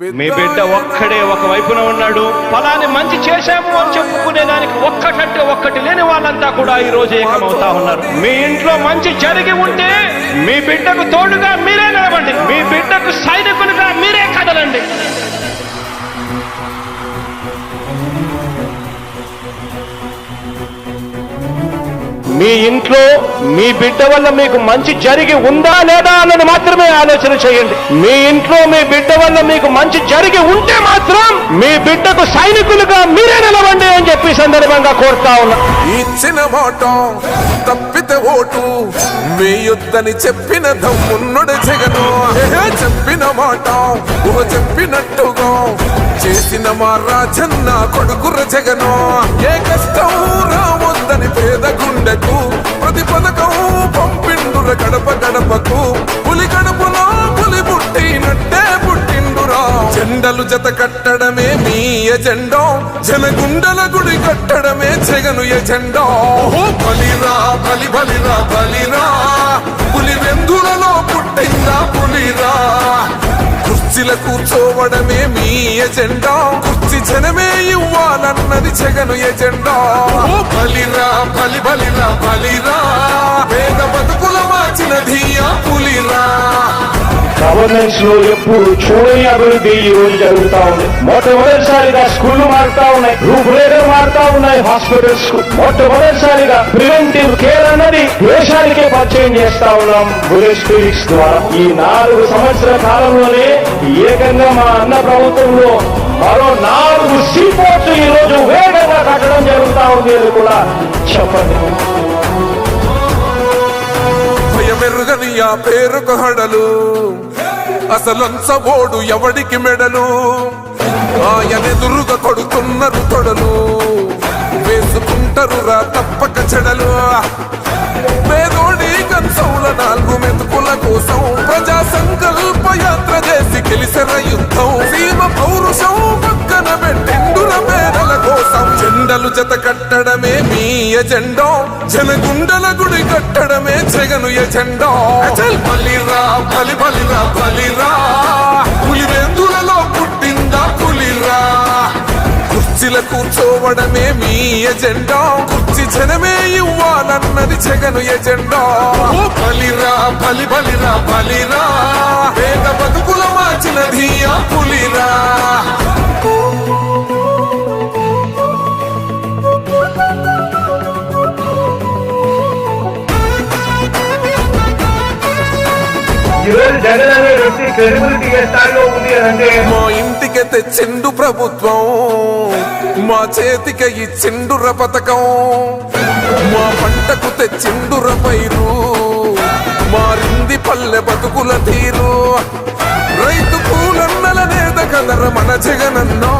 మీ బిడ్డ ఒక్కడే ఒక వైపున ఉన్నాడు. ఫలాన్ని మంచి చేశాము అని చెప్పుకునేదానికి ఒక్కటంటే ఒక్కటి లేని వాళ్ళంతా కూడా ఈ రోజు ఏకమవుతా ఉన్నారు. మీ ఇంట్లో మంచి జరిగి ఉంటే మీ బిడ్డకు తోడుగా మీరే నిలబండి. మీ బిడ్డకు సైనికులుగా మీరే కదలండి. మీ ఇంట్లో మీ బిడ్డ వల్ల మీకు మంచి జరిగి ఉందా లేదా అన్నది మాత్రమే ఆలోచన చేయండి. మీ ఇంట్లో మీ బిడ్డ వల్ల మీకు మంచి జరిగి ఉంటే మాత్రం మీ బిడ్డకు సైనికులుగా మీరే నిలవండి అని చెప్పి సందర్భంగా కోరుతా ఉన్నా. ఇచ్చిన మాట తప్పితే ఓటు వేయొద్దని చెప్పిన దమ్మున్నడు జగను. చెప్పిన మాట చెప్పినట్టుగా చేసిన మా రాజన్న కొడుకుర జగను. ఏ కష్టం రావద్దని పేద గుండెకు ప్రతి పథకం పంపిండుర గడప గడపకు. పులి గడపలో పులి పుట్టినట్టే పుట్టిండురా. జెండలు జత కట్టడమే మీ ఎజెండా, జనగుండల గుడి కట్టడమే జగను ఎజెండా. బలిరా బలి బలిరా బలిరా, పులి వెందులలో పుట్టిందా పులిరా. కుర్చీల కూర్చోవడమే మీ ఎజెండా, కుర్చీ జనమే ఇవ్వాలన్నది జగను ఎజెండా. బలిరా బలి బలిరా బలిరా, పేద బతుకుల మార్చిన ధీయా పులిరా. గవర్నెన్స్ లో ఎప్పుడు చూడని అభివృద్ధి ఈ రోజు జరుగుతా ఉంది. మొట్టమొదటిసారిగా స్కూళ్లు మారుతా ఉన్నాయి, రూపురేఖలు మారుతా ఉన్నాయి. హాస్పిటల్స్ మొట్టమొదటిసారిగా ప్రివెంటివ్ కేర్ అన్నది దేశానికే పరిచయం చేస్తా ఉన్నాం బుల్లెట్ క్లినిక్స్ ద్వారా. ఈ 4 సంవత్సరాల కాలంలోనే ఏకంగా మా అన్న ప్రభుత్వంలో మరో 4 సీపోర్ట్స్ ఈ రోజు వేగంగా కట్టడం జరుగుతా ఉంది అని కూడా చెప్పండి. భయమెరుగని ఆ పేరుకు హడలు, అసలంచబోడు ఎవడికి మెడలు. ఆయనెదురుగా కొడుతున్నారు తొడలు, వేసుకుంటారు రా తప్పక చెడలు. పేదోడి కంచౌల 4 మెతుకుల కోసం ప్రజా సంకల్ప యాత్ర చేసి గెలిసిన యుద్ధం. సీమ పౌరుషం పక్కన పెట్టిండుల పేదల కోసం. జెండలు జత కట్టడమే మీ ఎజెండా, జనగుండల గుడి కట్టడమే జగను ఎజెండా. బలిరా బలి బలిరా బలిరా, పులి వెందులలో పుట్టిందా పులిరా. కుర్చీల కూర్చోవడమే మీ ఎజెండా, కుర్చీ జనమే ఇవ్వాలన్నది జగను ఎజెండా. బలిరా బలి బలిరా బలిరా, పేద బతుకుల మార్చిన ధీయా పులిరా. జగన్ అనే వ్యక్తి క్రెడిబిలిటీ ఏ స్థాయిలో ఉంది అంటే మా ఇంటికి తెచ్చిండు ప్రభుత్వం, మా చేతికి ఇచ్చిండుర పథకం. మా పంటకు తెచ్చిండుర పైరు, మారింది పల్లె బతుకుల తీరు. రైతు కూలన్నల నేత కదర మన జగనన్నో,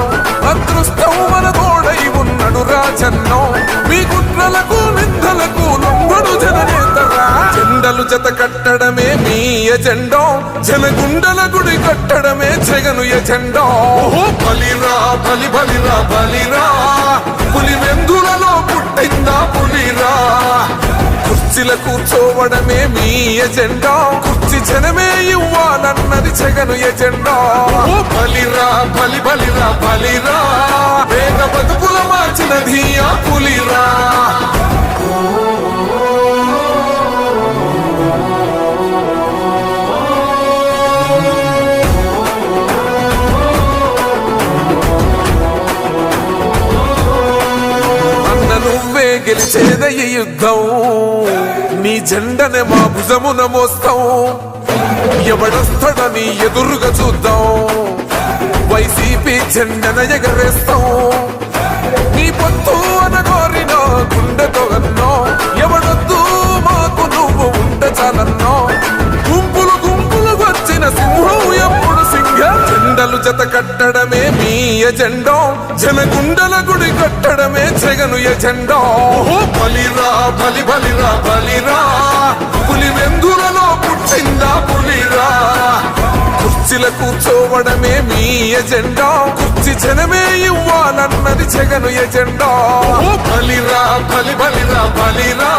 అదృష్టం మన తోడై ఉన్నాడు రాజన్నో. మీ కుట్రలకు నిందలకు లొంగడు జననేతరా. జెండలు జత కట్టడమే మీ ఎజెండా, జనగుండల గుడి కట్టడమే జగను ఎజెండా. బలిరా బలి బలిరా బలిరా, పులి వెందులలో పుట్టిందా పులిరా. కుర్చీల కూర్చోవడమే మీ ఎజెండా, కుర్చీ జనమే ఇవ్వాలన్నది జగను ఎజెండా. బలిరా బలి బలిరా బలిరా, పేద బతుకుల మార్చిన ధీయా పులిరా. నువ్వే గెలిచేద ఈ యుద్ధం, నీ జెండనే మా భుజమున మోస్తాం. ఎవడొస్తాడని ఎదురుగా చూద్దాం, వైసీపీ జెండన ఎగరేస్తాం. నీ పొత్తు అనగోరిన గుండెతో అన్నో, ఎవడొద్దు మాకు నువ్వు ఉంటే చాలన్నో. గుంపులు గుంపులు వచ్చిన సింహం ఎప్పుడు సింహ. జెండలు జత కట్టడమే మీ ఎజెండా, జనగుండల గుడి కట్టడమే జగను ఎజెండా. బలిరా బలి బలిరా బలిరా, పులి వెందులలో పుట్టిందా పులిరా. కుర్చీల కూర్చోవడమే మీ ఎజెండా, కుర్చీ జనమే ఇవ్వాలన్నది జగను ఎజెండా. బలిరా బలి బలిరా బలిరా,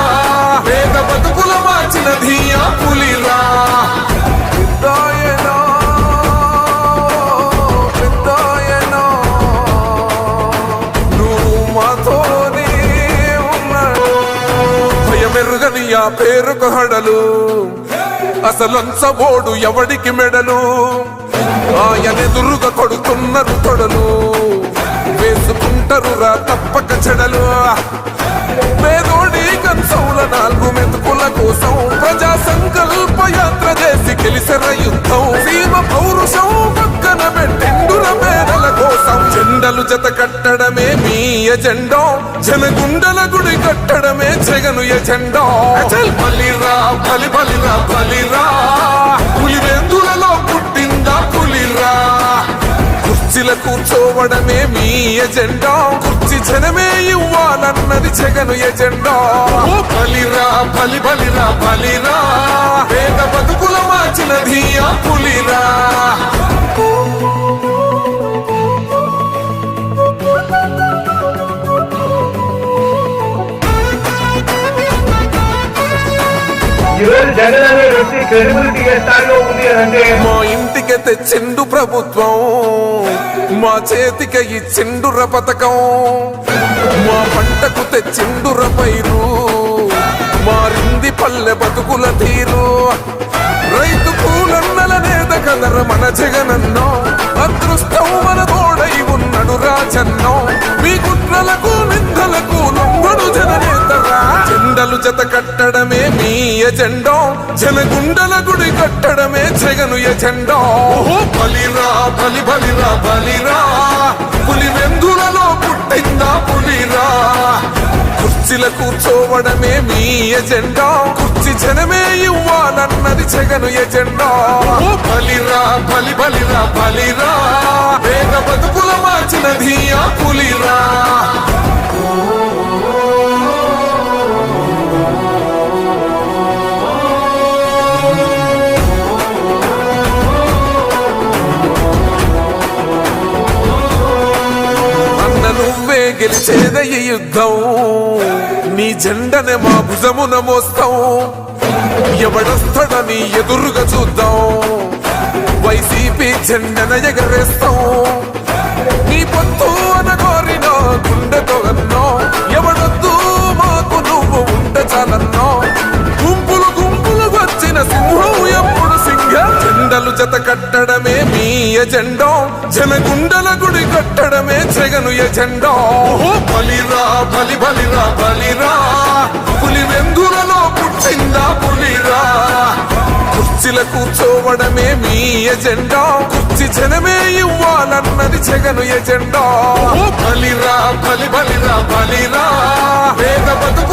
పేద బతుకుల మార్చిన ధీయా పులిరా. లేవయ్యా పేరుకు హడలు అసలంచబోడు ఎవడికి మెడలు ఆయనెదురుగా కొడుతున్నారు తొడలు వేసుకుంటారు రా తప్పక చెడలు పేదోడి కంచంల 4 మెతుకుల కోసం ప్రజా సంకల్ప యాత్ర చేసి గెలిసిన యుద్ధం సీమ పౌరుషం పక్కన పెట్టిండుల పేదల కోసం జెండలు జత కట్టడమే మీ ఎజెండా జనగుండల గుడి కట్టడమే జగను ఎజెండా బలిరా బలి బలిరా బలిరా పులివెందులలో పుట్టిందా పులిరా కుర్చీల కూర్చోవడమే మీ ఎజెండా కుర్చీ జనమే ఇవ్వాలన్నది జగను ఎజెండా బలిరా బలి బలిరా బలిరా పేద బతుకుల మార్చినది ఆ పులిరా ఈరోజు జగన్ అనే వ్యక్తి క్రెడిబిలిటీ ఏ స్థాయిలో ఉంది అంటే మా ఇంటికి తెచ్చిండు ప్రభుత్వం మా చేతికి ఇచ్చిండుర పథకం మా పంటకు తెచ్చిండుర పైరు మారింది పల్లె బతుకుల తీరు రైతు పూలన్నల నేత కదర మన జగనన్నో అదృష్టం మన తోడై ఉన్నడు రాజన్నో మీ కుట్రలకు నిందలకు లొంగడు జననేతరా జెండలు జత కట్టడమే మీ ఎజెండా జనగుండల గుడి కట్టడమే జగను ఎజెండా బలిరా బలి బలిరా బలిరా పులివెందులలో పుట్టిందా పులిరా కుర్చీల కూర్చోవడమే మీ ఎజెండా కుర్చీ జనమే ఇవ్వాలన్నది జగను ఎజెండా బలిరా బలి బలిరా బలిరా పేద బతుకుల మార్చినది ఆ పులిరా నువ్వే గెలిచేద ఈ యుద్ధం నీ జెండనే మా భుజమున మోస్తాం ఎవడొస్తాడని ఎదురుగా చూద్దాం వైసీపీ జెండన ఎగరేస్తాం నీ పొత్తు అనగోరిన గుండెతో అన్నో ఎవడొద్దు మాకు నువ్వు ఉంటే చాలన్నో గుంపులు గుంపులు వచ్చిన సింహం ఎప్పుడు సింహ జెండలు జత కట్టడమే మీ ఎజెండా జనగుండల గుడి కట్టడమే జగను ఎజెండా బలిరా బలి బలిరా బలిరా పులివెందులలో పుట్టిందా పులిరా కుర్చీల కూర్చోవడమే మీ ఎజెండా కుర్చీ జనమే ఇవ్వాలన్నది జగను ఎజెండా బలిరా బలి బలిరా బలిరా పేద బతుకు